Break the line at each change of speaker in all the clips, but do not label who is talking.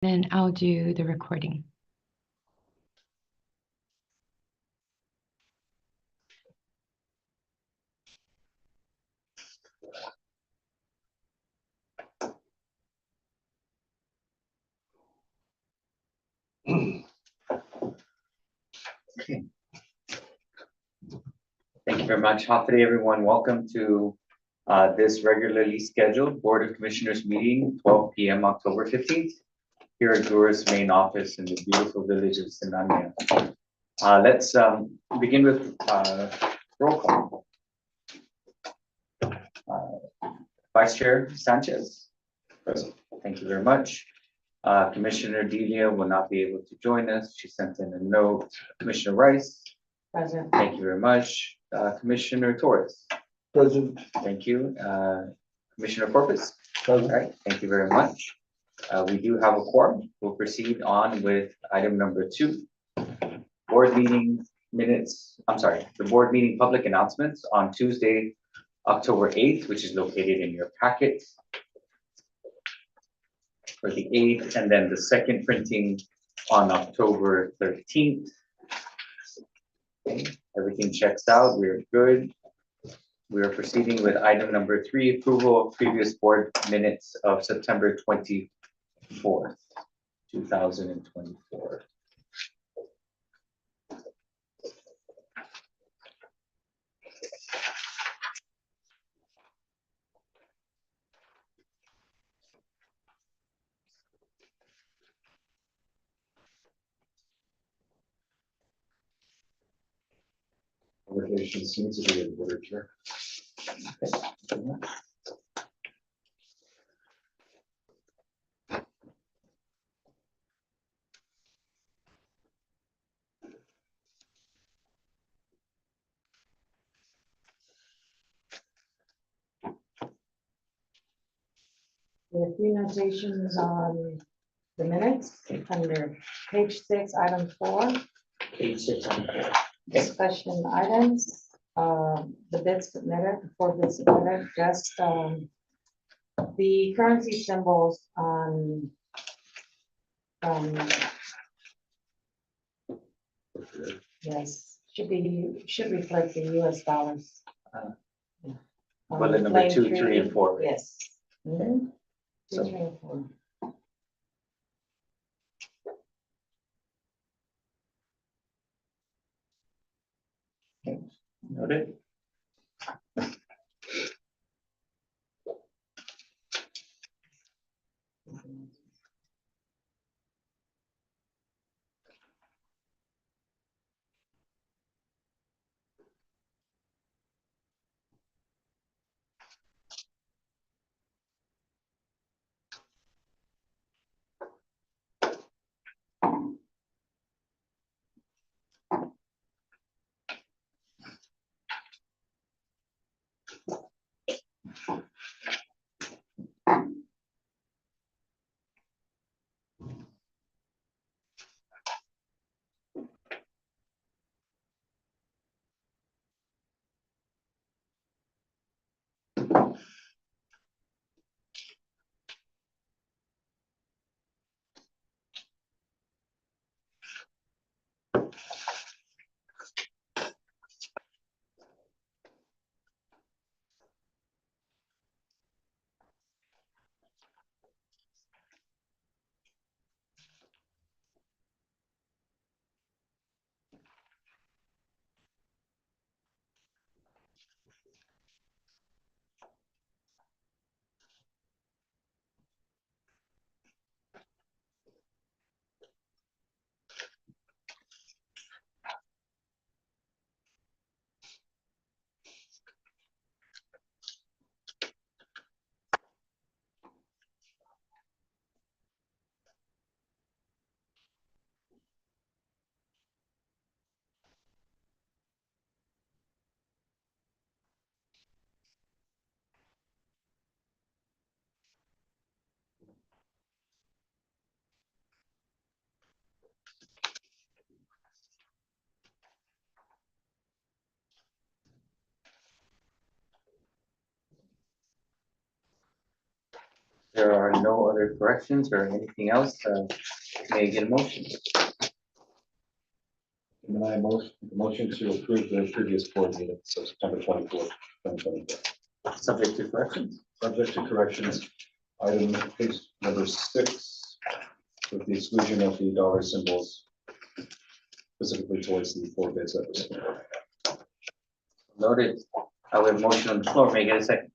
Then I'll do the recording.
Okay. Thank you very much. Howdy, everyone. Welcome to this regularly scheduled Board of Commissioners meeting, 12 p.m. October 15th, here at GHURA's main office in the beautiful village of Sinania. Let's begin with roll call. Vice Chair Sanchez. Present. Thank you very much. Commissioner Delia will not be able to join us. She sent in a note. Commissioner Rice.
Present.
Thank you very much. Commissioner Torres.
Present.
Thank you. Commissioner Corpus.
Present.
All right. Thank you very much. We do have a quorum. We'll proceed on with item number 2. Board meeting minutes. I'm sorry. The board meeting public announcements on Tuesday, October 8th, which is located in your packet for the 8th, and then the second printing on October 13th. Okay, everything checks out. We're good. We are proceeding with item number 3, approval of previous board minutes of September 24th, 2024.
Conversation seems to be in literature.
There are 3 notations on the minutes under page 6, item 4,
Page 6 on the
discussion items. The bids submitted, 4 bids submitted, just the currency symbols on yes, should reflect the US dollars.
bullet number
Claim
2, 3, and 4.
Yes. Mhm. 2,
So-
3, and 4.
Noted. there are no other corrections or anything else, may I get a motion?
And I motion to approve the previous board minutes of September 24th, 2024.
Subject to corrections?
Subject to corrections, item page number 6, with the exclusion of the dollar symbols, specifically towards the 4 bids that were submitted.
Noted. I will have a motion on the floor. May I get a second?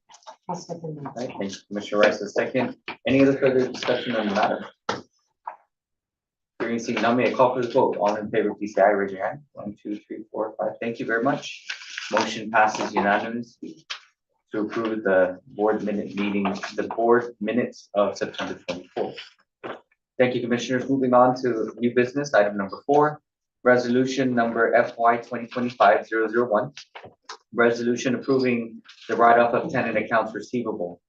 I'll second that.
Right, thank you, Commissioner Rice, a second. Any other further discussion on the matter? Hearing seeing none, may I call for the vote? All in favor, please say aye. Raise your hand. 1, 2, 3, 4, 5. Thank you very much. Motion passes unanimously to approve the board minutes of September 24th. Thank you, Commissioners. Moving on to new business, item number 4, resolution number FY 2025-001. Resolution approving the write-off of tenant accounts receivable.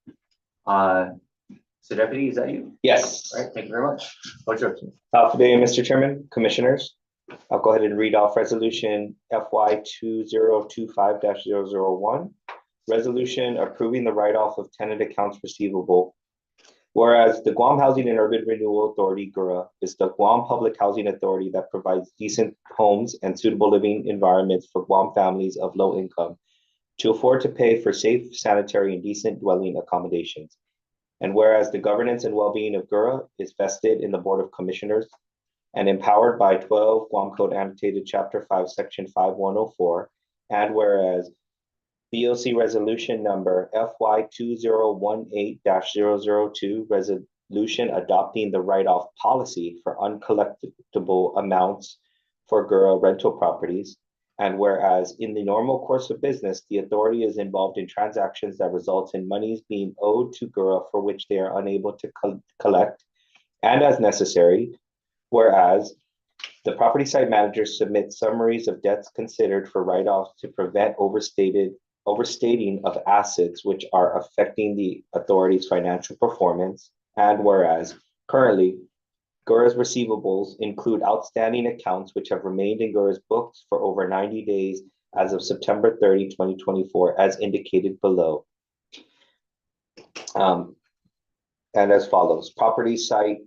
So Deputy, is that you?
Yes.
All right, thank you very much. What's your
Good day, Mr. Chairman, Commissioners. I'll go ahead and read off Resolution FY 2025-001. Resolution approving the write-off of tenant accounts receivable. Whereas the Guam Housing and Urban Renewal Authority, GHURA, is the Guam Public Housing Authority that provides decent homes and suitable living environments for Guam families of low income to afford to pay for safe, sanitary, and decent dwelling accommodations. And whereas the governance and well-being of GHURA is vested in the Board of Commissioners and empowered by 12 Guam Code Annotated Chapter 5, Section 5104, and whereas BOC Resolution Number FY 2018-002, resolution adopting the write-off policy for uncollectible amounts for GHURA rental properties. And whereas in the normal course of business, the authority is involved in transactions that result in monies being owed to GHURA for which they are unable to collect, and as necessary, whereas the property site managers submit summaries of debts considered for write-off to prevent overstating of assets which are affecting the authority's financial performance. And whereas currently GHURA's receivables include outstanding accounts which have remained in GHURA's books for over 90 days as of September 30, 2024, as indicated below. And as follows: property site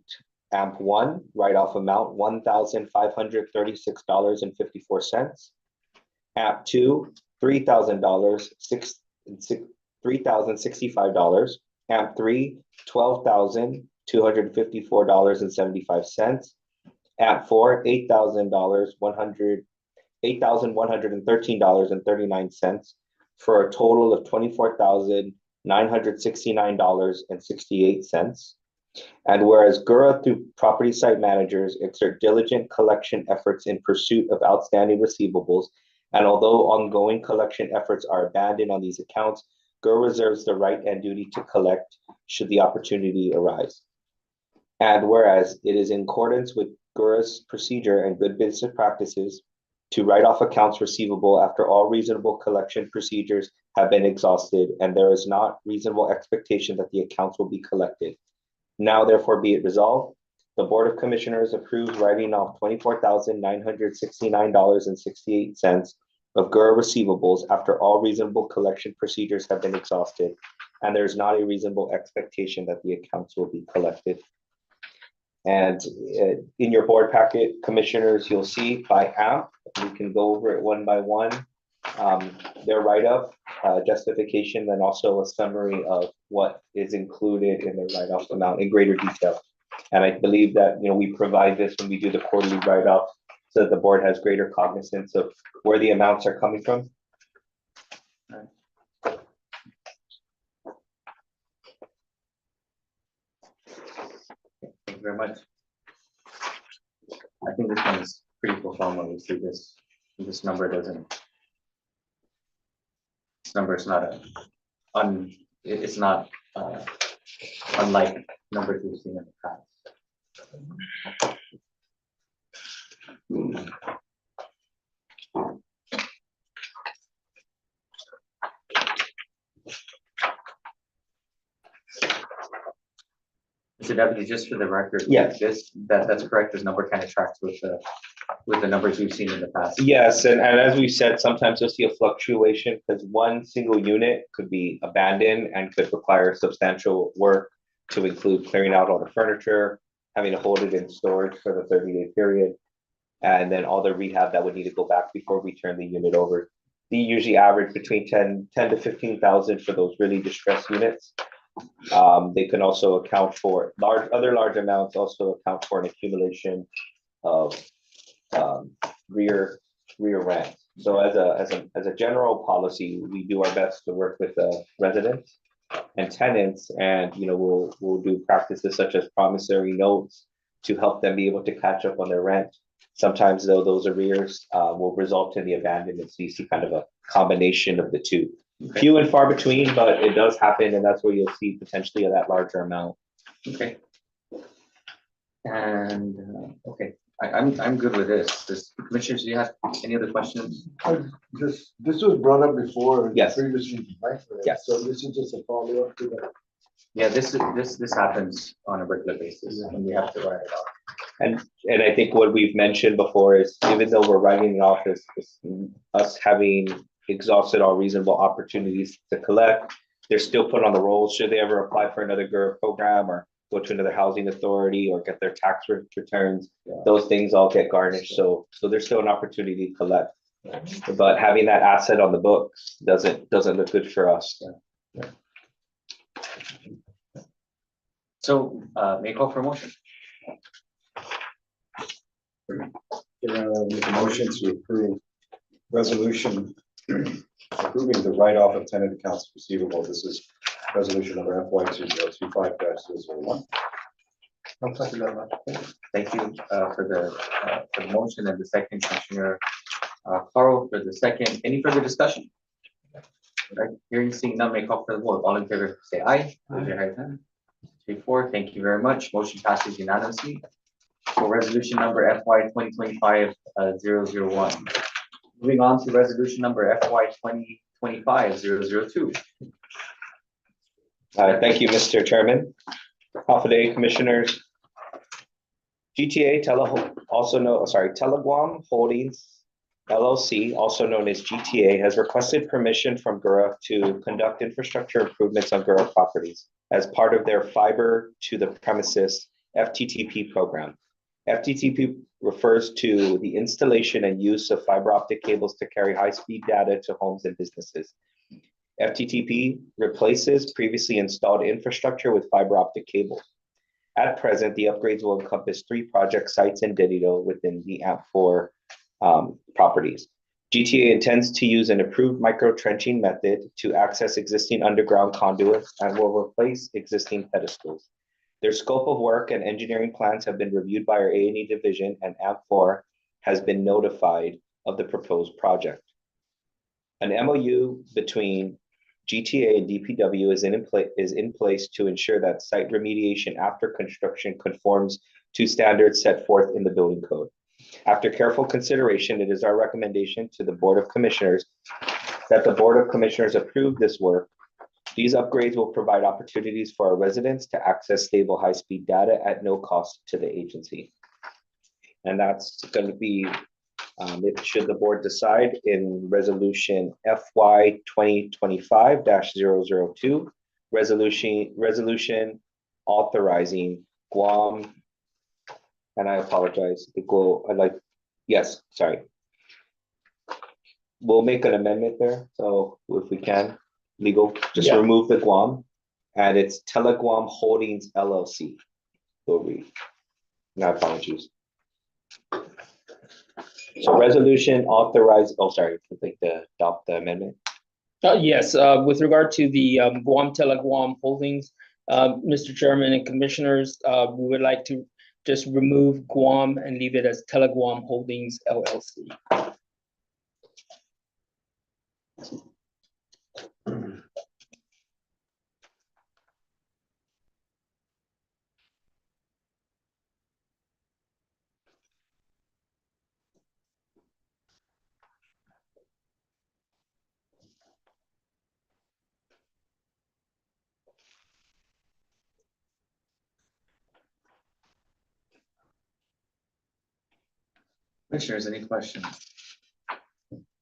AMP1, write-off amount $1,536.54. AMP2, $3,000, $3,065. AMP3, $12,254.75. AMP4, $8,113.39 for a total of $24,969.68. And whereas GHURA through property site managers exert diligent collection efforts in pursuit of outstanding receivables, and although ongoing collection efforts are abandoned on these accounts, GHURA reserves the right and duty to collect should the opportunity arise. And whereas it is in accordance with GHURA's procedure and good business practices to write off accounts receivable after all reasonable collection procedures have been exhausted, and there is not reasonable expectation that the accounts will be collected. Now, therefore, be it resolved, the Board of Commissioners approves writing off $24,969.68 of GHURA receivables after all reasonable collection procedures have been exhausted, and there is not a reasonable expectation that the accounts will be collected. And in your board packet, Commissioners, you'll see by AMP, we can go over it one by one, their write-up, justification, and also a summary of what is included in the write-off amount in greater detail. And I believe that we provide this when we do the quarterly write-off so that the board has greater cognizance of where the amounts are coming from.
Thank you very much. I think this one is pretty profound when we see this. This number doesn't. This number is not it's not unlike numbers we've seen in the past. Mr. Deputy, just for the record,
Yes.
That's correct. This number kind of tracks with the numbers we've seen in the past.
Yes, and as we said, sometimes you'll see a fluctuation because one single unit could be abandoned and could require substantial work to include clearing out all the furniture, having to hold it in storage for the 30-day period, and then all the rehab that would need to go back before we turn the unit over. We usually average between 10 to 15,000 for those really distressed units. They can also account for other large amounts, also account for an accumulation of rear rent. So as a general policy, we do our best to work with the residents and tenants, and we'll do practices such as promissory notes to help them be able to catch up on their rent. Sometimes though, those arrears will result in the abandonment. So you see kind of a combination of the two.
Okay.
Few and far between, but it does happen, and that's where you'll see potentially that larger amount.
Okay. And okay, I'm good with this. Commissioners, do you have any other questions?
This was brought up before.
Yes.
Previously, right?
Yes.
So this is just a follow-up to that.
Yeah, this happens on a regular basis, and we have to write it off.
And I think what we've mentioned before is, even though we're writing it off as us having exhausted all reasonable opportunities to collect, they're still put on the rolls should they ever apply for another GHURA program or go to another housing authority or get their tax returns. Those things all get garnished. So there's still an opportunity to collect. But having that asset on the books doesn't look good for us.
So make call for motion.
Make a motion to approve resolution approving the write-off of tenant accounts receivable. This is resolution number FY 2025-001.
Thank you for the motion and the second, Commissioner Carl for the second. Any further discussion? All right, hearing seeing none, make call for the vote. All in favor, say aye. Raise your right hand. 3, 4. Thank you very much. Motion passes unanimously. For resolution number FY 2025-001. Moving on to resolution number FY 2025-002.
Thank you, Mr. Chairman. Day Commissioners. Teleguam Holdings LLC, also known as GTA, has requested permission from GHURA to conduct infrastructure improvements on GHURA properties as part of their fiber to the premises FTTP program. FTTP refers to the installation and use of fiber optic cables to carry high-speed data to homes and businesses. FTTP replaces previously installed infrastructure with fiber optic cables. At present, the upgrades will encompass 3 project sites in Digital within the AMP4 properties. GTA intends to use an approved micro-trenching method to access existing underground conduits and will replace existing pedestals. Their scope of work and engineering plans have been reviewed by our A&E division, and AMP4 has been notified of the proposed project. An MOU between GTA and DPW is in place to ensure that site remediation after construction conforms to standards set forth in the building code. After careful consideration, it is our recommendation to the Board of Commissioners that the Board of Commissioners approve this work. These upgrades will provide opportunities for our residents to access stable high-speed data at no cost to the agency. And that's going to be, should the board decide, in resolution FY 2025-002, resolution authorizing Guam, and I apologize, we'll make an amendment there. So if we can, legal, just remove the Guam, and it's Teleguam Holdings LLC. Will read. My apologies. So resolution authorized. Oh, sorry. I'd like to adopt the amendment.
Yes, with regard to the Guam Teleguam Holdings, Mr. Chairman and Commissioners, we would like to just remove Guam and leave it as Teleguam Holdings LLC.
Commissioners, any questions?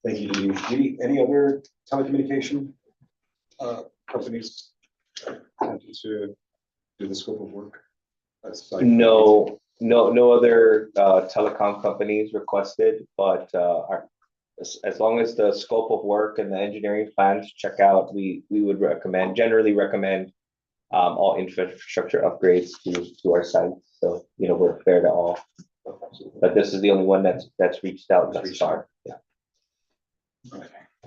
Thank you, Dee. Any other telecommunication companies to do the scope of work? aside-
No other telecom companies requested, but as long as the scope of work and the engineering plans check out, we would generally recommend all infrastructure upgrades to our site. So, we're fair to all. But this is the only one that's reached out thus far. Yeah.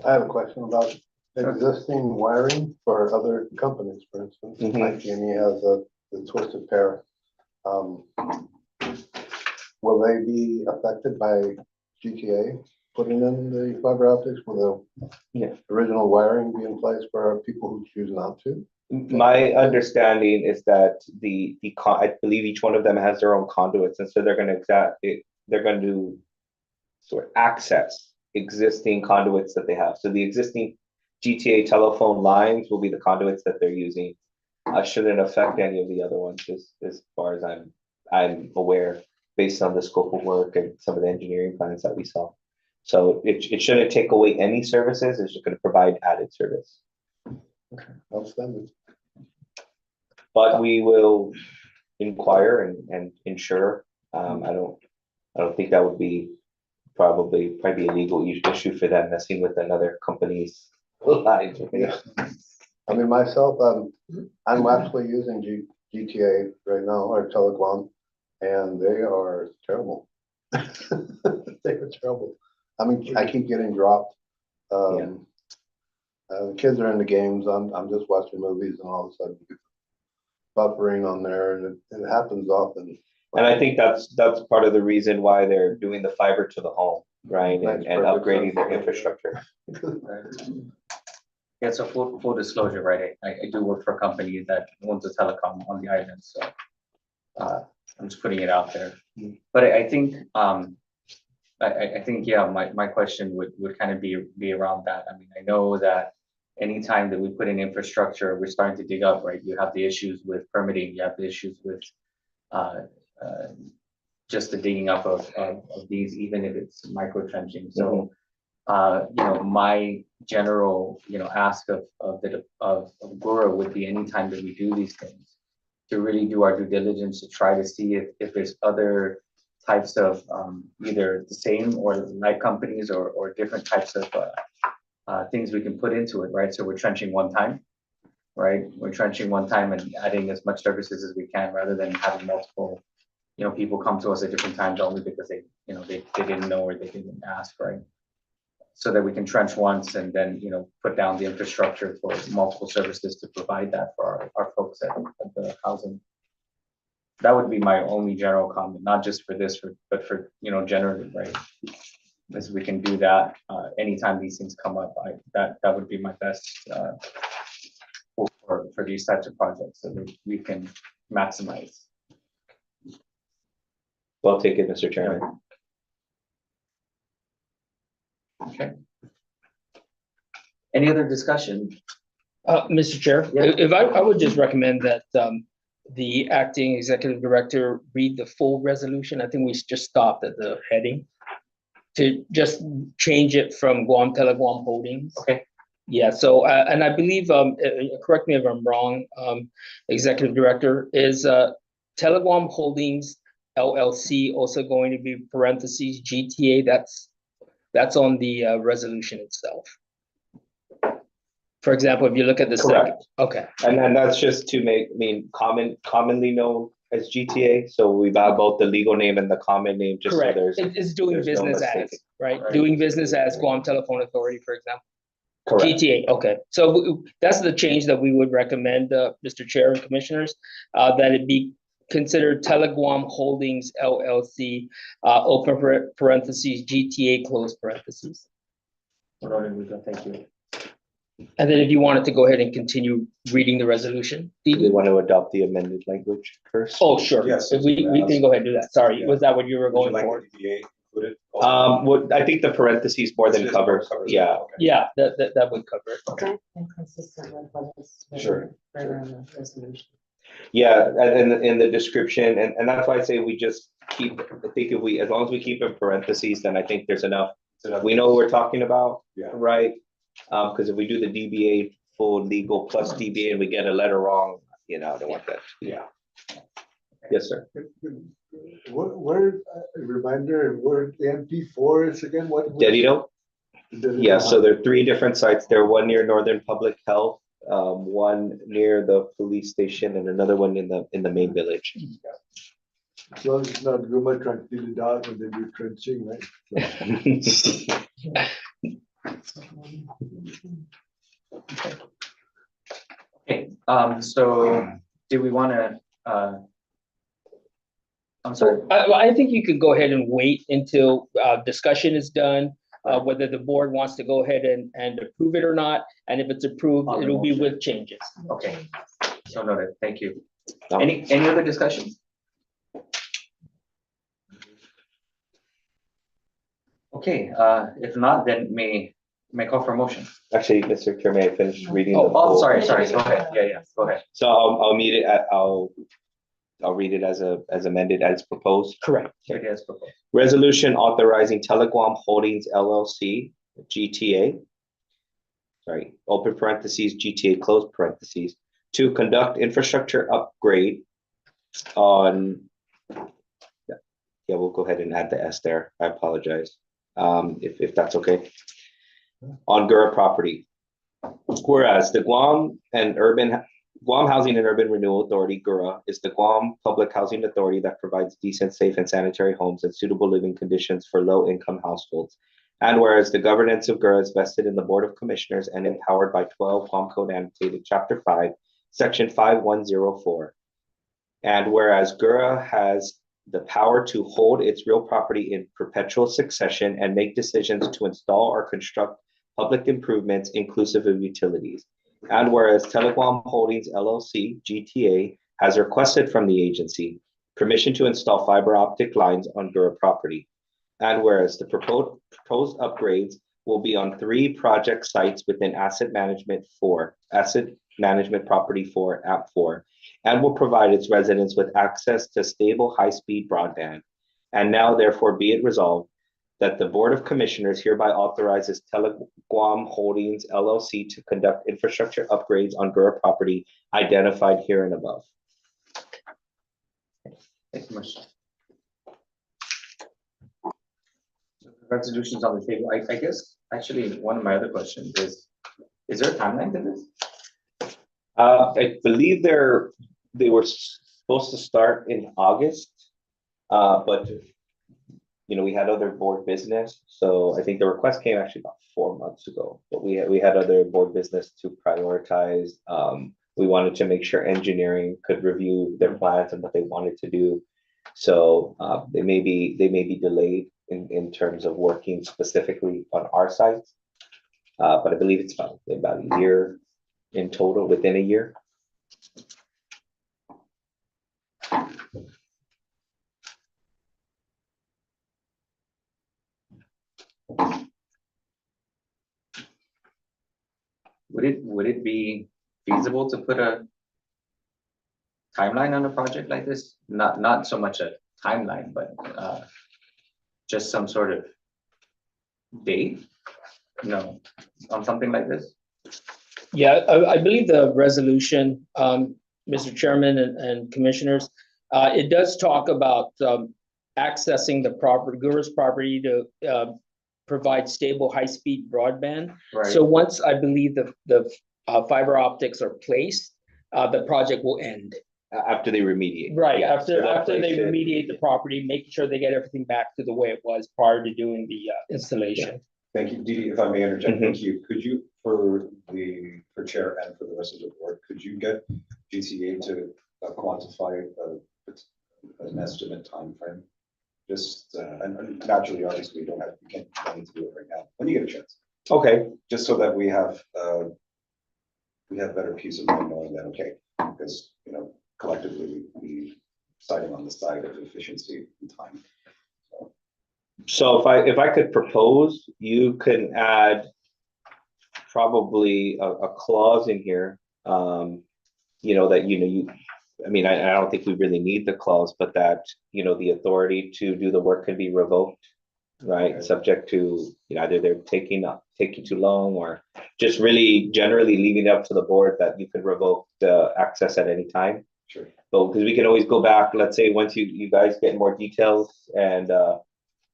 I have a question about existing wiring for other companies, for instance.
Mhm.
Like Jamie has the twisted pair. Will they be affected by GTA putting in the fiber optics? Will
Yeah.
the original wiring be in place for people who choose not to?
My understanding is that I believe each one of them has their own conduits, and so they're going to sort of access existing conduits that they have. So the existing GTA telephone lines will be the conduits that they're using. Shouldn't affect any of the other ones, as far as I'm aware, based on the scope of work and some of the engineering plans that we saw. So it shouldn't take away any services. It's just going to provide added service.
Outstanding.
But we will inquire and ensure. I don't think that would be probably a legal issue for them messing with another company's lines.
Yeah. I mean, myself, I'm actually using GTA right now, or Teleguam, and they are terrible. They are terrible. I mean, I keep getting dropped. The kids are in the games. I'm just watching movies, and all of a sudden, buffering on there, and it happens often.
And I think that's part of the reason why they're doing the fiber to the home, right?
Makes
And
perfect
upgrading their
sense.
infrastructure.
Yeah, so full disclosure, right? I do work for a company that owns a telecom on the island, so I'm just putting it out there. But I think I think yeah, my question would kind of be around that. I mean, I know that anytime that we put in infrastructure, we're starting to dig up, right? You have the issues with permitting, you have the issues with just the digging up of these, even if it's micro trenching. So my general ask of GHURA would be anytime that we do these things, to really do our due diligence to try to see if there's other types of either the same or like companies or different types of things we can put into it, right? So we're trenching one time, right? We're trenching one time and adding as much services as we can, rather than having multiple people come to us at different times only because they didn't know or they didn't ask, right? So that we can trench once and then put down the infrastructure for multiple services to provide that for our folks at the housing. That would be my only general comment, not just for this, but for generally, right? As we can do that anytime these things come up. That would be my best for these types of projects, so that we can maximize.
Well taken, Mr. Chairman.
Okay. Any other discussion?
Mr. Chair,
Yeah.
if I would just recommend that the acting executive director read the full resolution. I think we just stopped at the heading to just change it from Guam Teleguam Holdings.
Okay.
Yeah, so and I believe, correct me if I'm wrong, executive director, is Teleguam Holdings LLC also going to be parentheses GTA? That's on the resolution itself. For example, if you look at the second,
Correct.
okay.
And then that's just to commonly known as GTA. So we've got both the legal name and the common name, just
Correct.
so there's
It's doing
there's no
business as,
mistaking.
right?
Right.
Doing business as Guam Telephone Authority, for example.
Correct.
GTA, okay. So that's the change that we would recommend, Mr. Chair and Commissioners, that it be considered Teleguam Holdings LLC, open parentheses, GTA, close parentheses.
Thank you.
And then if you wanted to go ahead and continue reading the resolution.
Do we want to adopt the amended language first?
Oh, sure.
Yes,
If we can go ahead and do that. Sorry,
Yeah.
was that what you were
Would you
going
like
for?
the DBA included?
I think the parentheses more than
It
covers.
it.
Yeah.
Okay.
Yeah, that would cover it.
Okay. And consistent with what is
Sure.
further in the resolution.
Yeah, and in the description, and that's why I say we just keep, I think as long as we keep in parentheses, then I think there's enough. We know what we're talking about,
Yeah.
right? Because if we do the DBA full legal plus DBA and we get a letter wrong, you know, I don't want that. Yeah. Yes, sir.
Where, reminder, where the MP4 is again, what?
Devito? Yeah, so there are 3 different sites. There, one near Northern Public Health, one near the police station, and another one in the main village.
As long as it's not Guma Tranquilidad when they do trenching, right?
Okay, so do we want to, I'm sorry,
I think you could go ahead and wait until discussion is done, whether the board wants to go ahead and approve it or not. And if it's approved,
On the
it'll be
motion.
with changes.
okay, so noted, thank you.
Um,
Any other discussions? Okay, if not, then may call for a motion.
Actually, Mr. Chair, may I finish reading?
Oh,
the full-
sorry, go ahead, yeah, go ahead.
So I'll meet it I'll read it as amended as proposed.
Correct.
It is proposed.
Resolution authorizing Teleguam Holdings LLC, GTA. Sorry, open parentheses, GTA, close parentheses, to conduct infrastructure upgrade on. Yeah, we'll go ahead and add the S there. I apologize. If that's okay. On GURA property. Whereas the Guam Housing and Urban Renewal Authority, GURA, is the Guam Public Housing Authority that provides decent, safe, and sanitary homes and suitable living conditions for low-income households. And whereas the governance of GURA is vested in the Board of Commissioners and empowered by 12 Guam Code Annotated Chapter 5, Section 5104. And whereas GURA has the power to hold its real property in perpetual succession and make decisions to install or construct public improvements inclusive of utilities. And whereas Teleguam Holdings LLC, GTA, has requested from the agency permission to install fiber optic lines on GURA property. And whereas the proposed upgrades will be on 3 project sites within Asset Management Property 4, App 4, and will provide its residents with access to stable high-speed broadband. And now therefore be it resolved that the Board of Commissioners hereby authorizes Teleguam Holdings LLC to conduct infrastructure upgrades on GURA property identified here and above.
Thank you much. Resolutions on the table. I guess actually one of my other questions is there a timeline to this?
I believe they were supposed to start in August, but you know, we had other board business, so I think the request came actually about 4 months ago. But we had other board business to prioritize. We wanted to make sure engineering could review their plans and what they wanted to do. So they may be delayed in terms of working specifically on our sites, but I believe it's about a year in total, within a year.
Would it be feasible to put a timeline on a project like this? Not so much a timeline, but just some sort of date, on something like this?
Yeah, I believe the resolution, Mr. Chairman and Commissioners, it does talk about accessing the GURA's property to provide stable high-speed broadband.
Right.
So once I believe the fiber optics are placed, the project will end.
After they remediate.
Right,
Yeah,
after
so they'll
they
place it.
remediate the property, making sure they get everything back to the way it was prior to doing the installation.
Thank you, Dee, if I may interject,
Mhm.
thank you. Could you, for Chair and for the rest of the board, could you get GTA to quantify an estimate timeframe? Just, and naturally, obviously, we can't need to do it right now, when you get a chance.
Okay,
Just so that we have better peace of mind knowing that, okay, because, collectively, we deciding on the side of efficiency and time.
so if I could propose, you can add probably a clause in here, that, I mean, I don't think we really need the clause, but that, the authority to do the work can be revoked, right?
Okay.
Subject to, either they're taking taking too long, or just really generally leaving it up to the board that you could revoke the access at any time.
Sure.
So, because we can always go back, let's say, once you guys get more details and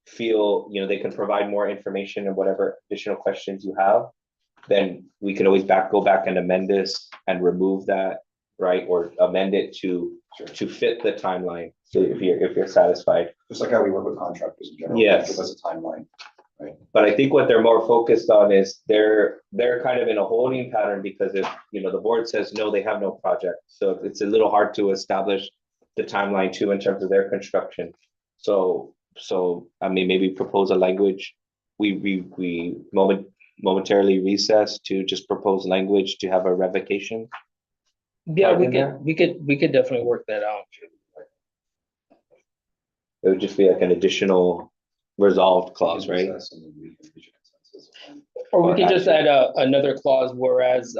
feel, they can provide more information and whatever additional questions you have, then we can always go back and amend this and remove that, right? Or amend it to fit the timeline. So if you're satisfied.
Just like how we work with contractors in general.
Yes.
Give us a timeline. Right.
But I think what they're more focused on is they're kind of in a holding pattern, because if, the board says no, they have no project. So it's a little hard to establish the timeline too in terms of their construction. So I mean, maybe propose a language. We momentarily recess to just propose language to have a revocation.
Yeah,
Part
we
in
could,
there?
we could definitely work that out.
It would just be like an additional resolved clause, right?
Recess and then we can reach a consensus.
Or we
Or
could just
action.
add another clause, whereas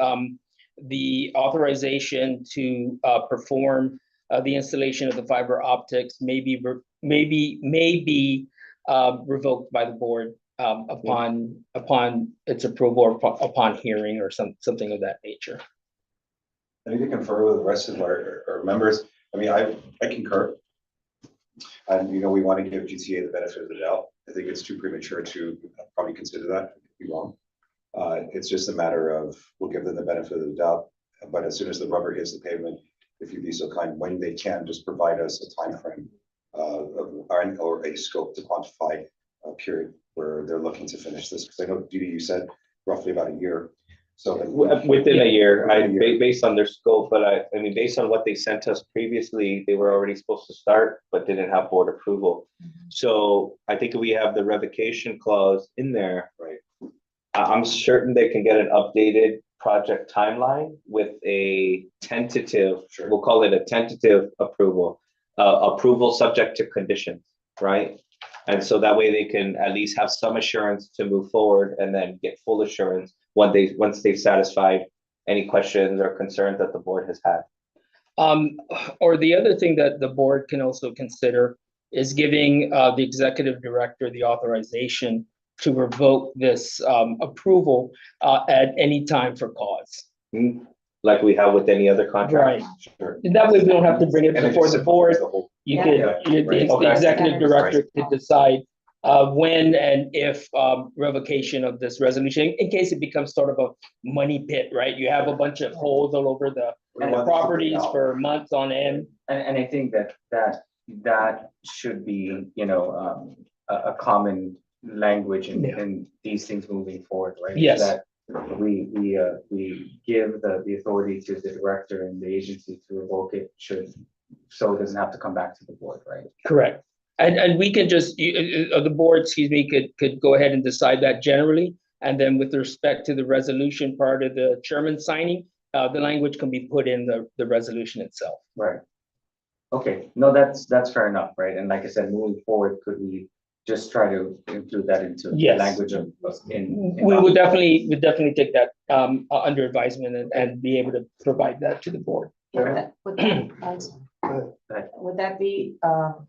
the authorization to perform the installation of the fiber optics may be revoked by the board upon its approval or upon hearing or something of that nature.
I need to confer with the rest of our members. I mean, I concur. And, we want to give GTA the benefit of the doubt. I think it's too premature to probably consider that. I could be wrong. It's just a matter of, we'll give them the benefit of the doubt. But as soon as the rubber hits the pavement, if you'd be so kind, when they can, just provide us a time frame or a scope to quantify a period where they're looking to finish this. Because I know, Didi, you said roughly about a year. So
Within a year,
Within a year.
based on their scope, but I mean, based on what they sent us previously, they were already supposed to start, but didn't have board approval. So I think we have the revocation clause in there.
Right.
I'm certain they can get an updated project timeline with a tentative,
Sure.
we'll call it a tentative approval, approval subject to conditions, right? And so that way they can at least have some assurance to move forward and then get full assurance once they've satisfied any questions or concerns that the board has had.
Or the other thing that the board can also consider is giving the executive director the authorization to revoke this approval at any time for cause.
Like we have with any other contract.
Right.
Sure.
And that way we don't have to bring it
And it
before
just
the board.
simplifies the whole-
You
Yeah.
could,
Yeah, right.
the
Okay.
executive director
Right.
could decide when and if revocation of this resolution, in case it becomes sort of a money pit, right? You have a bunch of holes all over the
We want to keep it
properties
out.
for months on end.
And I think that should be, a common language
Yeah.
in these things moving forward, right?
Yes.
That we give the authority to the director and the agency to revoke it so it doesn't have to come back to the board, right?
Correct. And we can just, the board, excuse me, could go ahead and decide that generally. And then with respect to the resolution part of the chairman signing, the language can be put in the resolution itself.
Right. Okay, no, that's fair enough, right? And like I said, moving forward, could we just try to include that into the
Yes.
language of in
We would definitely take that under advisement and be able to provide that to the board.
Would that be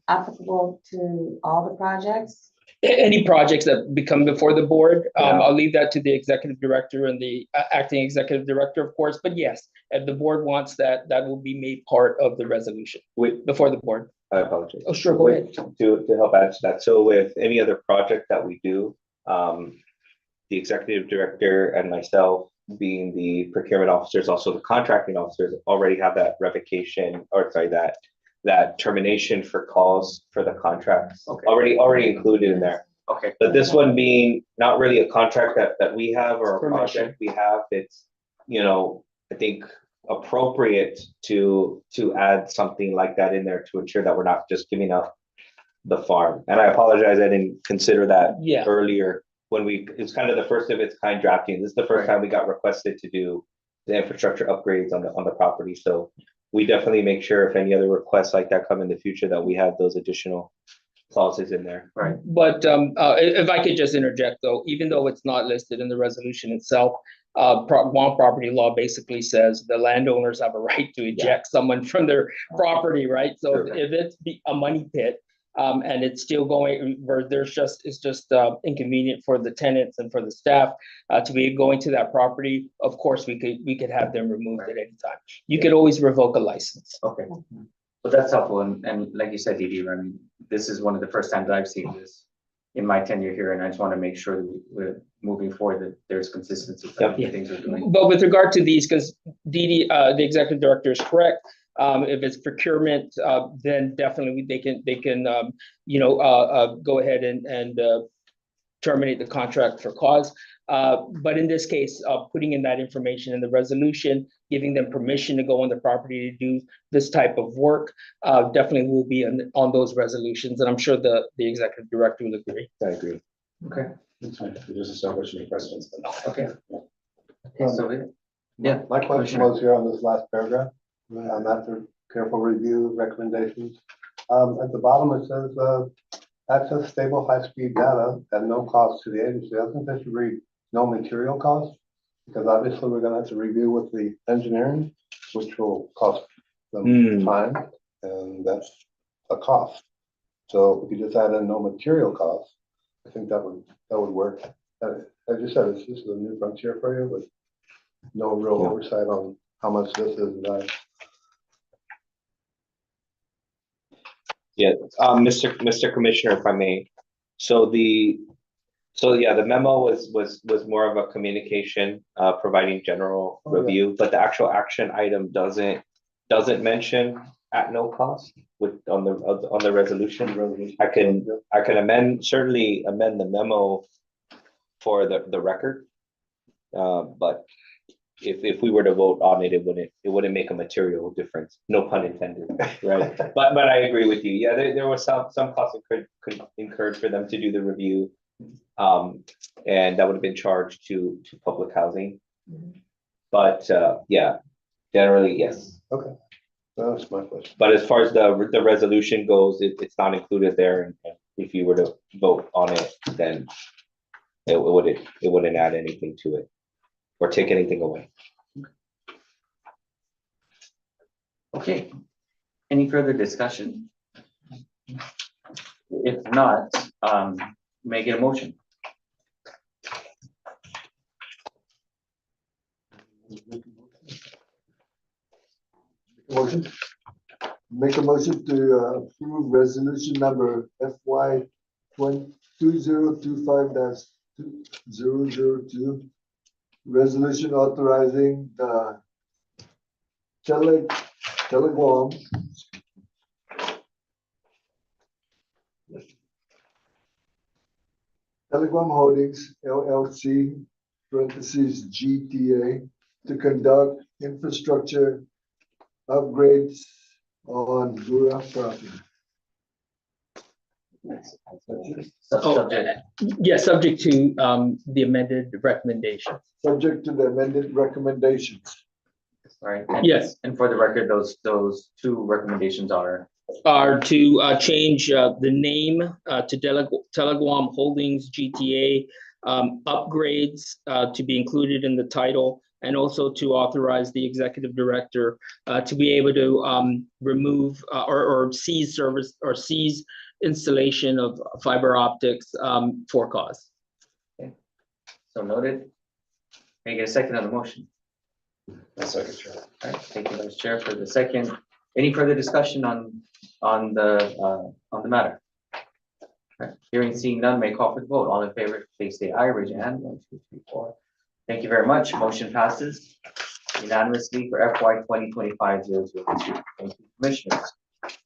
applicable to all the projects?
Any projects that become before the board,
Yeah.
I'll leave that to the executive director and the acting executive director, of course. But yes, if the board wants that, that will be made part of the resolution before the board.
I apologize.
Oh, sure, go ahead.
To help answer that, so with any other project that we do, the executive director and myself, being the procurement officers, also the contracting officers, already have that revocation, or sorry, that termination for calls for the contracts
Okay.
already included in there.
Okay,
But this one being not really a contract that we have or a
Permission.
project we have, it's, I think appropriate to add something like that in there to ensure that we're not just giving up the farm. And I apologize, I didn't consider that
Yeah.
earlier when it's kind of the first of its kind drafting. This is the first
Right.
time we got requested to do the infrastructure upgrades on the property. So we definitely make sure if any other requests like that come in the future, that we have those additional clauses in there.
right,
But if I could just interject though, even though it's not listed in the resolution itself, Guam property law basically says the landowners have a right to eject someone from their property, right? So
Sure.
if it's a money pit, and it's still going, where it's just inconvenient for the tenants and for the staff to be going to that property. Of course, we could have them removed at any time. You could always revoke a license.
Okay, but that's helpful, and like you said, Didi, I mean, this is one of the first times I've seen this in my tenure here, and I just want to make sure that we're moving forward, that there's consistency with
Yep.
the things we're doing.
But with regard to these, because Didi, the executive director is correct. If it's procurement, then definitely they can go ahead and terminate the contract for cause. But in this case, putting in that information in the resolution, giving them permission to go on the property to do this type of work, definitely will be on those resolutions. And I'm sure the executive director will agree.
I agree.
Okay,
That's fine. We just establish any precedents.
okay.
Um,
So, yeah,
My question was here on this last paragraph, after careful review recommendations. At the bottom, it says, access stable high-speed data at no cost to the agency. I think that should read no material cost, because obviously we're gonna have to review with the engineering, which will cost them time, and that's a cost. So if you just add in no material cost, I think that would work. As you said, this is a new frontier for you, with no real oversight on how much this is and that.
Yeah, Mr. Commissioner, if I may. So the memo was more of a communication, providing general review, but the actual action item doesn't mention at no cost on the resolution. I can certainly amend the memo for the record. But if we were to vote on it, it wouldn't make a material difference. No pun intended, right? But I agree with you. Yeah, there was some costs incurred for them to do the review, and that would have been charged to public housing. But yeah, generally yes.
Okay, that's my question.
But as far as the resolution goes, it's not included there. And if you were to vote on it, then it wouldn't add anything to it or take anything away.
okay. Any further discussion? If not, may I get a motion?
Make a motion to approve resolution number FY 2025-002. Resolution authorizing the Teleguam Holdings LLC (GTA) to conduct infrastructure upgrades on GHURA property.
Subject.
Yes, subject to the amended recommendation.
Subject to the amended recommendations.
Right.
Yes.
And for the record, those two recommendations are
To change the name to Teleguam Holdings GTA, upgrades to be included in the title, and also to authorize the executive director to be able to remove or cease service or cease installation of fiber optics for cause.
okay. So noted. May I get a second on the motion?
Second, Chair.
All right, thank you, Vice Chair, for the second. Any further discussion on the matter? All right, hearing, seeing none, may I call for the vote. All in favor, please say aye. Raise your hand. 1, 2, 3, 4. Thank you very much. Motion passes unanimously for FY 2025-002. Thank you, Commissioners.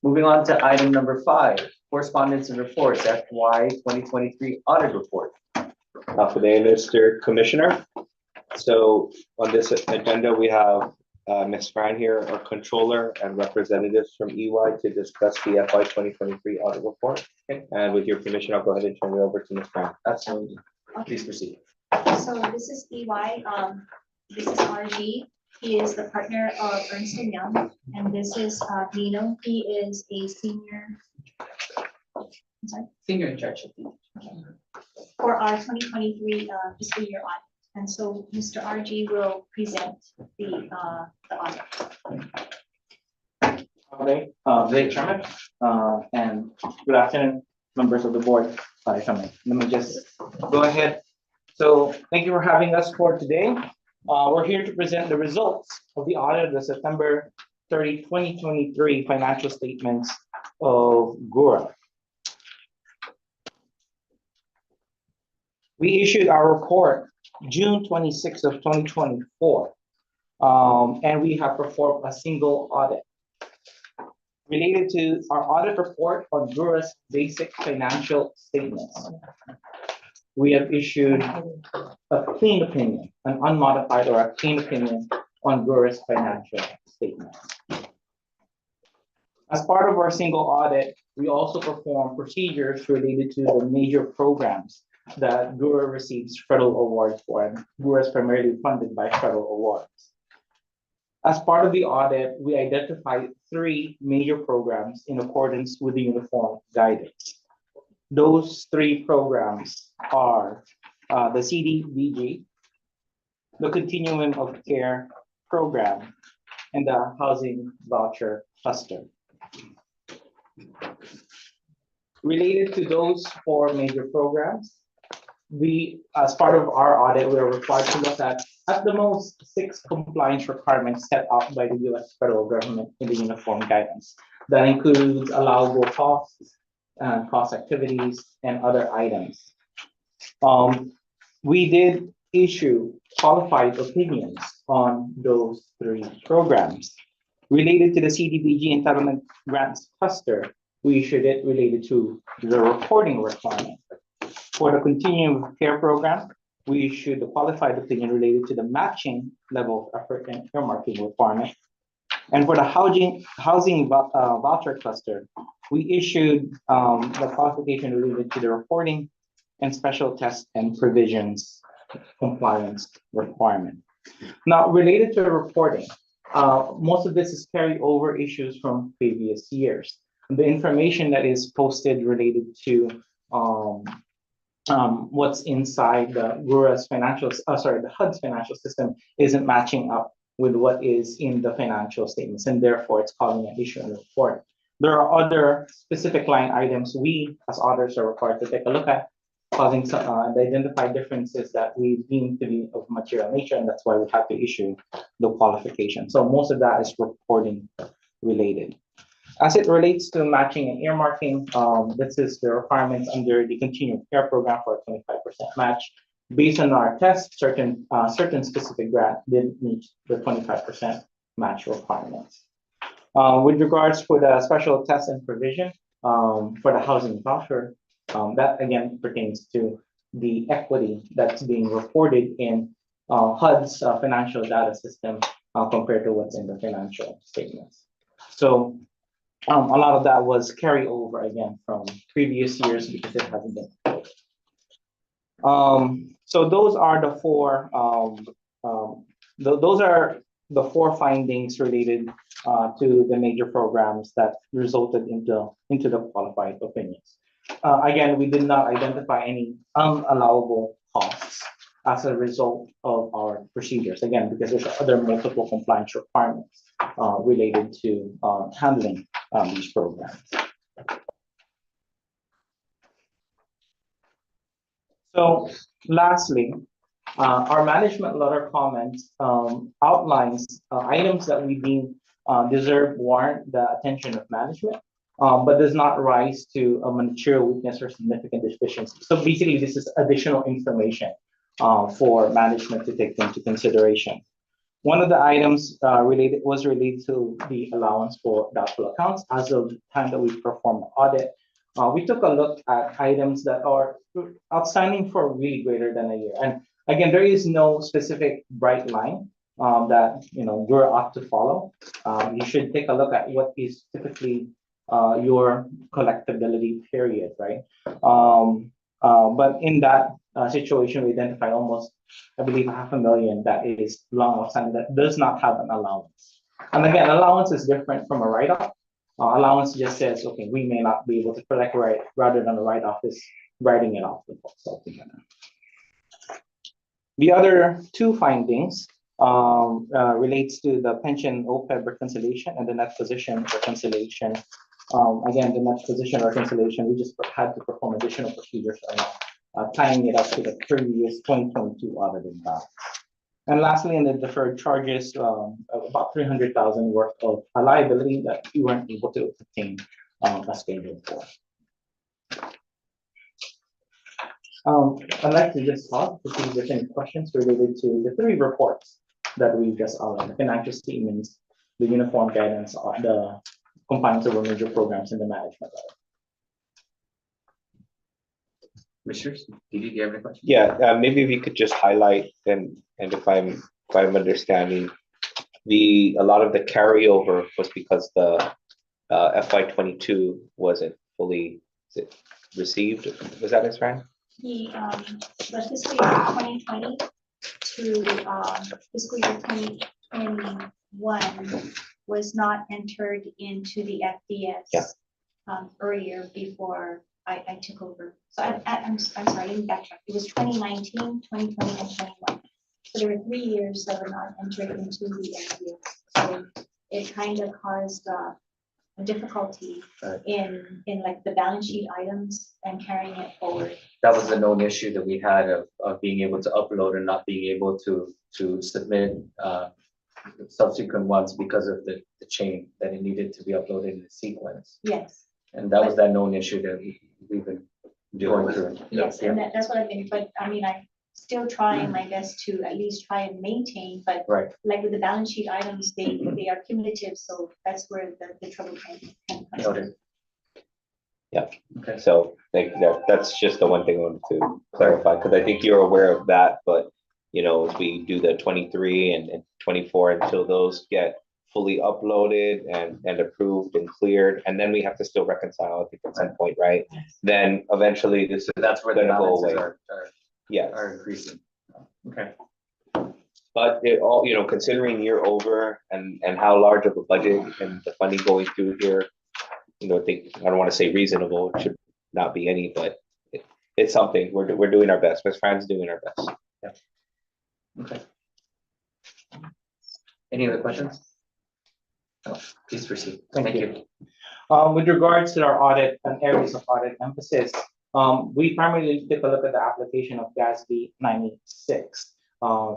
Moving on to item number 5, correspondence and reports, FY 2023 audit report.
Good day, Mr. Commissioner. So on this agenda, we have Ms. Fran here, our controller, and representatives from EY to discuss the FY 2023 audit report.
Okay.
And with your permission, I'll go ahead and turn it over to Ms. Fran.
Absolutely. Please proceed.
So this is EY, this is RG, he is the partner of Ernst & Young, and this is Nino, he is a senior. I'm sorry,
Senior in charge of the.
for our 2023 fiscal year audit. And so Mr. RG will present the audit.
Okay, Village Chairman, and good afternoon, members of the board. Sorry, let me just go ahead. So thank you for having us for today. We're here to present the results of the audit of the September 30, 2023 financial statements of GHURA. We issued our report June 26th of 2024, and we have performed a single audit. Related to our audit report on GHURA's basic financial statements, we have issued a clean opinion, an unmodified or a clean opinion on GHURA's financial statements. As part of our single audit, we also perform procedures related to the major programs that GHURA receives federal awards for, and GHURA is primarily funded by federal awards. As part of the audit, we identified 3 major programs in accordance with the uniform guidance. Those 3 programs are the CDBG, the Continuum of Care program, and the Housing Voucher Cluster. Related to those 4 major programs, as part of our audit, we are required to look at the most 6 compliance requirements set out by the U.S. federal government in the uniform guidance. That includes allowable costs, cost activities, and other items. We did issue qualified opinions on those 3 programs. Related to the CDBG Entitlement Grants Cluster, we issued it related to the reporting requirement. For the Continuum of Care program, we issued the qualified opinion related to the matching level of effort and earmarking requirement. And for the housing voucher cluster, we issued the qualification related to the reporting and special test and provisions compliance requirement. Now, related to the reporting, most of this is carryover issues from previous years. The information that is posted related to what's inside the GHURA's the HUD's financial system isn't matching up with what is in the financial statements, and therefore it's causing an issue in the report. There are other specific line items we, as auditors, are required to take a look at, causing some identify differences that we deem to be of material nature, and that's why we have to issue the qualification. So most of that is reporting related. As it relates to matching and earmarking, this is the requirements under the Continuum Care program for a 25% match. Based on our test, certain specific grants didn't meet the 25% match requirements. With regards for the special test and provision for the housing voucher, that again pertains to the equity that's being reported in HUD's financial data system compared to what's in the financial statements. So a lot of that was carryover again from previous years because it hasn't been reported. So those are the 4. Those are the 4 findings related to the major programs that resulted into the qualified opinions. Again, we did not identify any unallowable costs as a result of our procedures. Again, because there's other multiple compliance requirements related to handling these programs. So lastly, our management letter comments outlines items that we deem warrant the attention of management, but does not rise to a material weakness or significant deficiency. So basically, this is additional information for management to take into consideration. One of the items was related to the allowance for doubtful accounts. As of the time that we performed the audit, we took a look at items that are outstanding for really greater than a year. And again, there is no specific bright line that GHURA ought to follow. You should take a look at what is typically your collectability period, right? But in that situation, we identified almost, I believe, $500,000 that is long outstanding that does not have an allowance. And again, allowance is different from a write-off. Allowance just says, okay, we may not be able to collect right, rather than a write-off is writing it off the books altogether. The other 2 findings relates to the pension OPEB reconciliation and the net position reconciliation. Again, the net position reconciliation, we just had to perform additional procedures around tying it up to the previous 2022 audited balance. And lastly, in the deferred charges, about 300,000 worth of a liability that we weren't able to obtain as scheduled for. I'd like to just talk to see if there's any questions related to the three reports that we just outlined: the financial statements, the uniform guidance, the compliance over major programs, and the management letter.
Commissioners, do you have any questions?
Yeah, maybe if you could just highlight and if I'm understanding, a lot of the carryover was because the FY22 wasn't fully received. Was that it, Fran?
The fiscal year 2020 to fiscal year 2021 was not entered into the FDS earlier before I took over. So I'm sorry, let me backtrack. It was 2019, 2020, and 21. So there were 3 years that were not entered into the FDS. So it kind of caused a difficulty in like the balance sheet items and carrying it forward.
That was the known issue that we had of being able to upload and not being able to submit subsequent ones because of the chain that it needed to be uploaded in the sequence.
Yes.
And that was that known issue that we've been going through.
Yes, and that's what I've been, but I mean, I'm still trying my best to at least try and maintain, but
Right.
like with the balance sheet items, they are cumulative, so that's where the trouble can come
Noted.
in.
Yeah.
Okay.
So that's just the one thing I wanted to clarify, because I think you're aware of that, but as we do the 23 and 24 until those get fully uploaded and approved and cleared, and then we have to still reconcile at the consent point, right? Then eventually this is
That's where the
gonna go
balances
away.
are increasing. Okay.
But it all, considering year over and how large of a budget and the funding going through here, I don't want to say reasonable, it should not be any, but it's something. We're doing our best. Miss Fran's doing our best.
Yeah. Okay. Any other questions? No, please proceed. Thank you.
With regards to our audit and areas of audit emphasis, we primarily took a look at the application of GASB 986,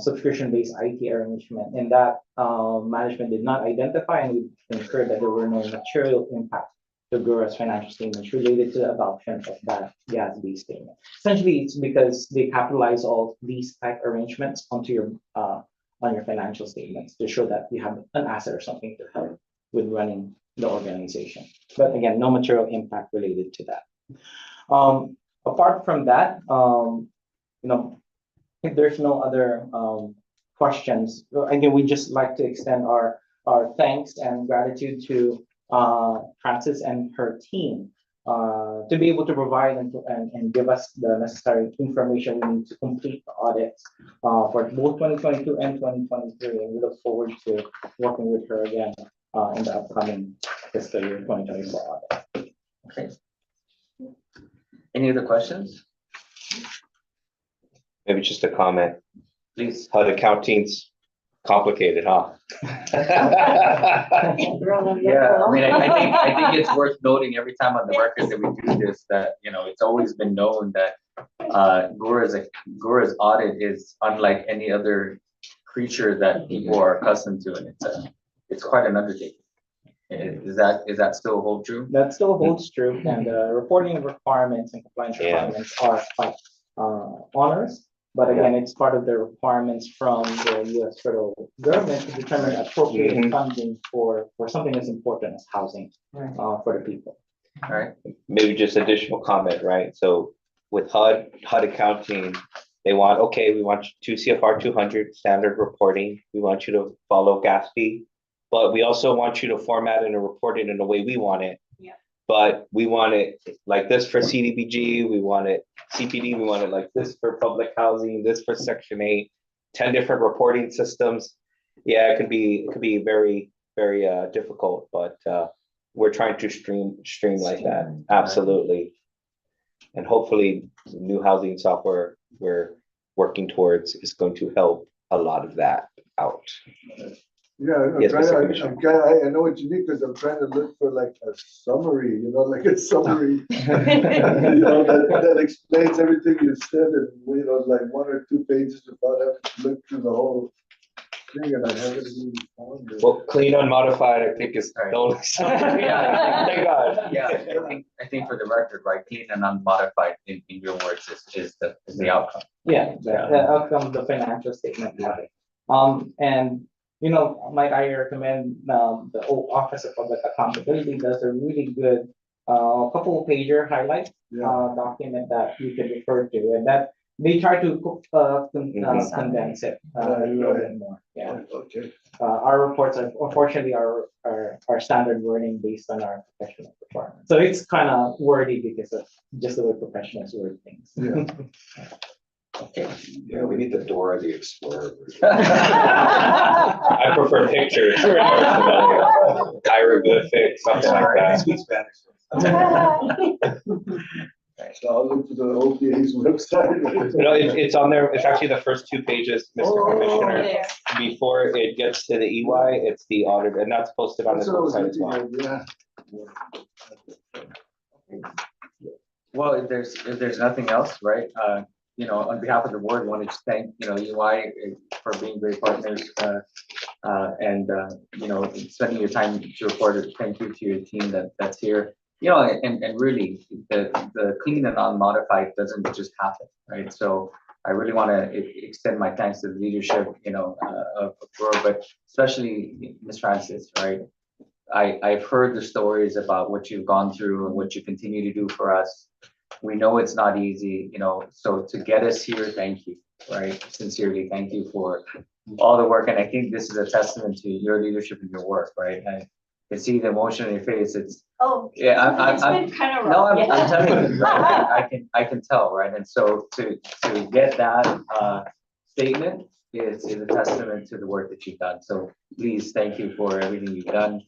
subscription-based IT arrangement, and that management did not identify, and we ensured that there were no material impact to GHURA's financial statements related to the adoption of that GASB statement. Essentially, it's because they capitalize all these type arrangements onto your on your financial statements to show that you have an asset or something to help with running the organization. But again, no material impact related to that. Apart from that, if there's no other questions, again, we just like to extend our thanks and gratitude to Francis and her team to be able to provide and give us the necessary information we need to complete the audits for both 2022 and 2023. And we look forward to working with her again in the upcoming fiscal year 2024 audit.
Okay. Any other questions?
Maybe just a comment.
Please.
HUD accounting's complicated, huh?
Yeah, I mean, I think it's worth noting every time on the record that we do this, that, it's always been known that GHURA's audit is unlike any other creature that people are accustomed to, and it's quite an undertaking. Is that still hold true?
That still holds true, and reporting requirements and compliance requirements are quite onerous. But again, it's part of the requirements from the U.S. federal government to determine appropriate funding for something as important as housing for the people.
All right.
Maybe just additional comment, right? So with HUD accounting, we want you to CFR 200 standard reporting. We want you to follow GASB, but we also want you to format it and report it in the way we want it.
Yeah.
But we want it like this for CDBG, we want it CPD, we want it like this for public housing, this for Section 8, 10 different reporting systems. Yeah, it could be very, very difficult, but we're trying to streamline that. Absolutely. And hopefully new housing software we're working towards is going to help a lot of that. out.
Yeah, I'm
Yes,
trying,
Mr.
I
Commissioner.
know what you need, because I'm trying to look for like a summary, like a summary. That explains everything you said in, like 1 or 2 pages without having to look through the whole thing, and I haven't even found it.
Well, clean unmodified, I think is.
Right.
Don't- Thank God.
Yeah, I think for the record, right, clean and unmodified in your words is the outcome.
Yeah, the outcome, the financial statement. Yeah. And, might I recommend, the Office of Public Accountability does a really good, couple of pager highlight,
Yeah.
document that you can refer to, and that they try to, condense it, a little bit more, yeah.
Okay.
Our reports are unfortunately are standard wording based on our professional performance. So it's kind of wordy because of just the way professionals word things.
Yeah.
Okay.
Yeah, we need the Dora the Explorer.
I prefer pictures. Hieroglyphics, something like that.
Speak Spanish.
So I'll look for the OPA's website.
No, it's on there. It's actually the first 2 pages, Mr.
Oh,
Commissioner.
there.
Before it gets to the EY, it's the audit, and that's posted on
That's
the
what I was
website as
looking
well.
at, yeah.
Well, if there's nothing else, right, on behalf of the board, I want to just thank, EY for being great partners, and, spending your time to report it. Thank you to your team that's here. And really, the clean and unmodified doesn't just happen, right? So I really want to extend my thanks to the leadership, of GHURA, but especially Ms. Francis, right? I've heard the stories about what you've gone through and what you continue to do for us. We know it's not easy, so to get us here, thank you, right? Sincerely, thank you for all the work. And I think this is a testament to your leadership and your work, right? I can see the emotion on your face. It's, yeah,
It's been kind of rough.
no, I'm
yeah.
telling you, right? I can tell, right? And so to get that statement is a testament to the work that you've done. So please, thank you for everything you've done,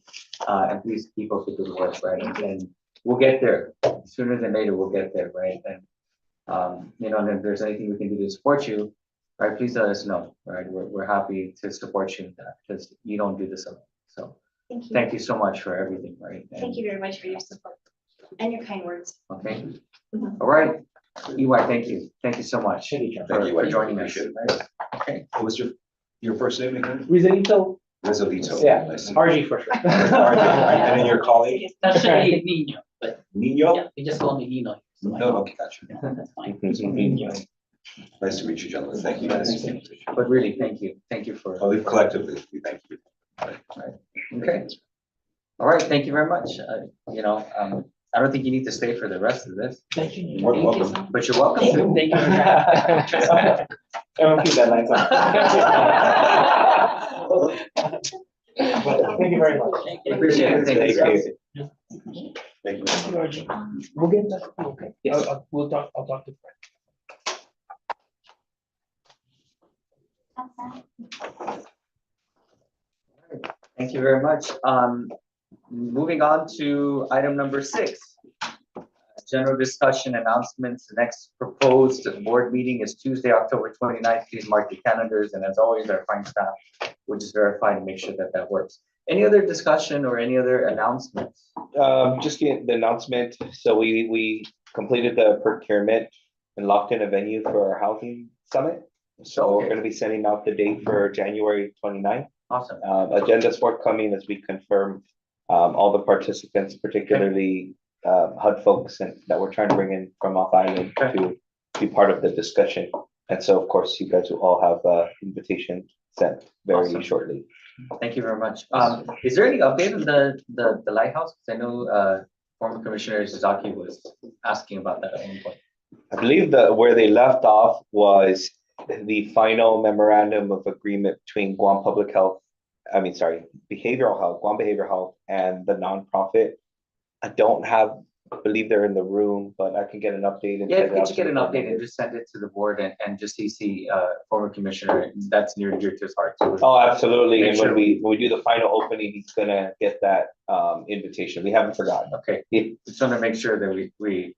and please keep up the good work, right? And we'll get there sooner than later. We'll get there, right? And and if there's anything we can do to support you, right? Please let us know, right? We're happy to support you in that, because you don't do this alone. So
Thank you.
thank you so much for everything, right?
Thank you very much for your support and your kind words.
Okay. All right. EY, thank you. Thank you so much
Thank you,
for joining us.
appreciate it.
Right? Okay.
What was your first name again?
Rizalito,
Resolito.
yeah,
Nice to meet
RG for sure.
you. And then your colleague?
Actually, Nino, but
Nino?
yeah, you just call me Nino. So I
No,
know.
okay, gotcha.
That's fine.
Nice to meet you, gentlemen. Thank you guys.
But really, thank you. Thank you for.
Collectively, we thank you.
Okay. All right. Thank you very much. I don't think you need to stay for the rest of this,
Thank you.
More than
Thank you
welcome.
so much.
but you're welcome
Thank
to.
you. Thank you.
Everyone keep that lights on. Thank you very much.
Thank you.
Appreciate it. Thank you.
Thank you.
Thank you.
Thank you, Archie. We'll get back to you, okay?
Yes.
I'll talk to Fred.
Thank you very much. Moving on to item number 6. General discussion announcements. The next proposed board meeting is Tuesday, October 29th. Please mark your calendars. And as always, our fine staff will just verify to make sure that works. Any other discussion or any other announcements?
Just the announcement. So we completed the procurement and locked in a venue for our housing summit. So we're going to be sending out the date for January 29th.
Awesome.
Agenda's forthcoming as we confirm all the participants, particularly HUD folks that we're trying to bring in from off island to be part of the discussion. And so, of course, you guys will all have an invitation sent very
Awesome.
shortly.
Thank you very much. Is there any update on the lighthouse? Because I know former Commissioner Suzaki was asking about that at one point.
I believe that where they left off was the final memorandum of agreement between Guam Behavioral Health, Guam Behavioral Health, and the nonprofit. I believe they're in the room, but I can get an update.
Yeah, could you get an update and just send it to the board and just CC former Commissioner? That's near and dear to his heart. So
Oh, absolutely.
Make
And
sure
when we do the final opening, he's gonna get that invitation. We haven't forgotten.
okay, just want to make sure that we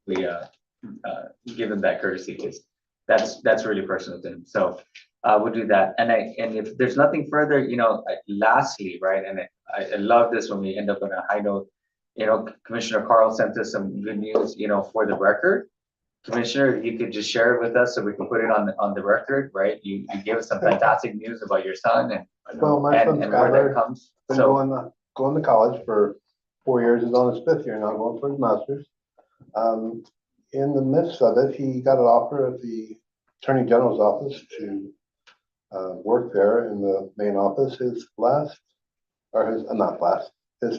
give him that courtesy, because that's really personal to him. So We'll do that. And if there's nothing further, lastly, right, and I love this when we end up on a high note. Commissioner Carl sent us some good news, for the record. Commissioner, if you could just share it with us so we can put it on the record, right? You gave us some fantastic news about your son and
Well, my son
and where that
Skylar
comes.
been
So,
going to college for 4 years. He's on his 5th year now, going for his master's. In the midst of it, he got an offer at the Attorney General's office to work there in the main office. His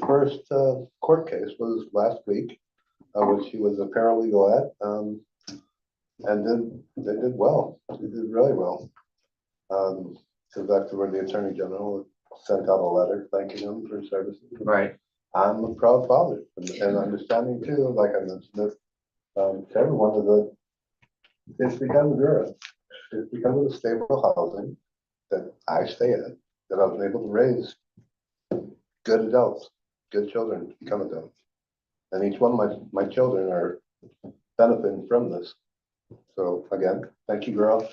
first court case was last week, which he was a paralegal at, and they did well. They did really well. Because afterward, the Attorney General sent out a letter thanking him for his services.
right,
I'm a proud father, and understanding too, like I mentioned, this to everyone, is that it's because of GHURA. It's because of the stable housing that I stay at, that I was able to raise good adults, good children to become adults. And each one of my children are benefiting from this. So again, thank you, girl,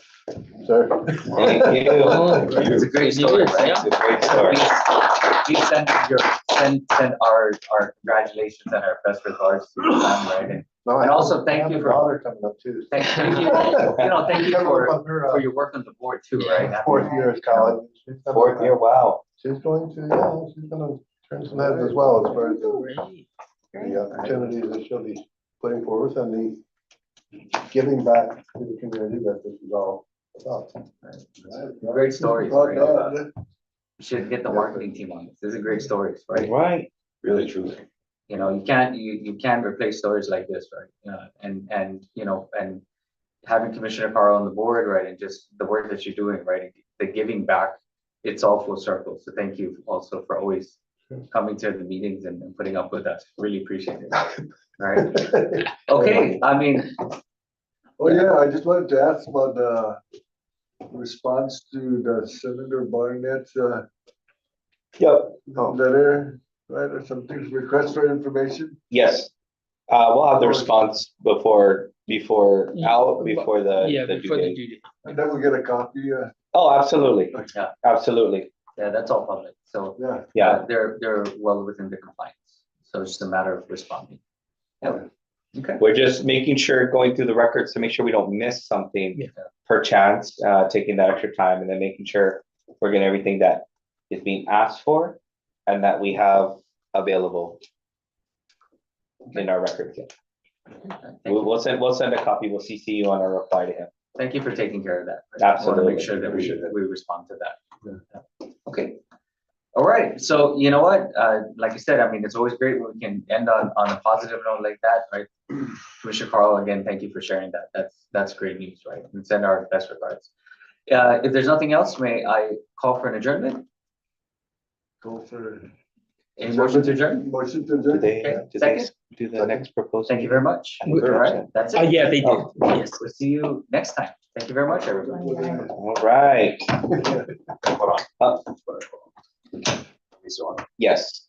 sir.
Thank you.
it's a great story, right?
It's a great story.
Please send our congratulations and our best regards to your son, right? And also thank
I have
you
a
for-
daughter coming up too.
Thank you, thank you for your work on the board too, right?
4th year of college.
Fourth year, wow.
She's going to turn some heads as well as far as the opportunities that she'll be putting forth and the giving back to the community that this is all about.
Great stories,
Well
right?
done.
You should get the marketing team on this. These are great stories, right?
Right.
Really, truly.
You can't replace stories like this, right? And having Commissioner Carl on the board, right? And just the work that you're doing, right? The giving back, it's all full circle. So thank you also for always coming to the meetings and putting up with us. Really appreciate it. Right? Okay,
Oh, yeah, I just wanted to ask about the response to the Senator Barnett's
Yep.
letter, right, or something, request for information?
Yes. We'll have the response before the
Before
due
the
date.
due date.
And then we'll get a copy,
Oh, absolutely.
Yeah.
Absolutely.
Yeah, that's all public. So
yeah.
Yeah.
they're well within the compliance. So it's just a matter of responding. Yeah. Okay.
We're just making sure, going through the records to make sure we don't miss something
Yeah.
per chance, taking that extra time and then making sure we're getting everything that is being asked for and that we have available in our records.
Thank
We'll send a copy. We'll CC you on our reply to him.
Thank you for taking care of that.
Absolutely.
I want to make sure that we respond to that. Okay. All right. So you know what? Like I said, it's always great when we can end on a positive note like that, right? Commissioner Carl, again, thank you for sharing that. That's great news, right? And send our best regards. If there's nothing else, may I call for an adjournment?
Go for
A motion to adjourn?
motion to
Do
adjourn.
they,
Okay,
do they
second.
do the next proposal?
Thank you very much.
I think
All
we're
right. That's it.
Yeah, they did.
Oh.
Yes.
We'll see you next time. Thank you very much, everybody.
All right.
Hold on.
Uh, yes.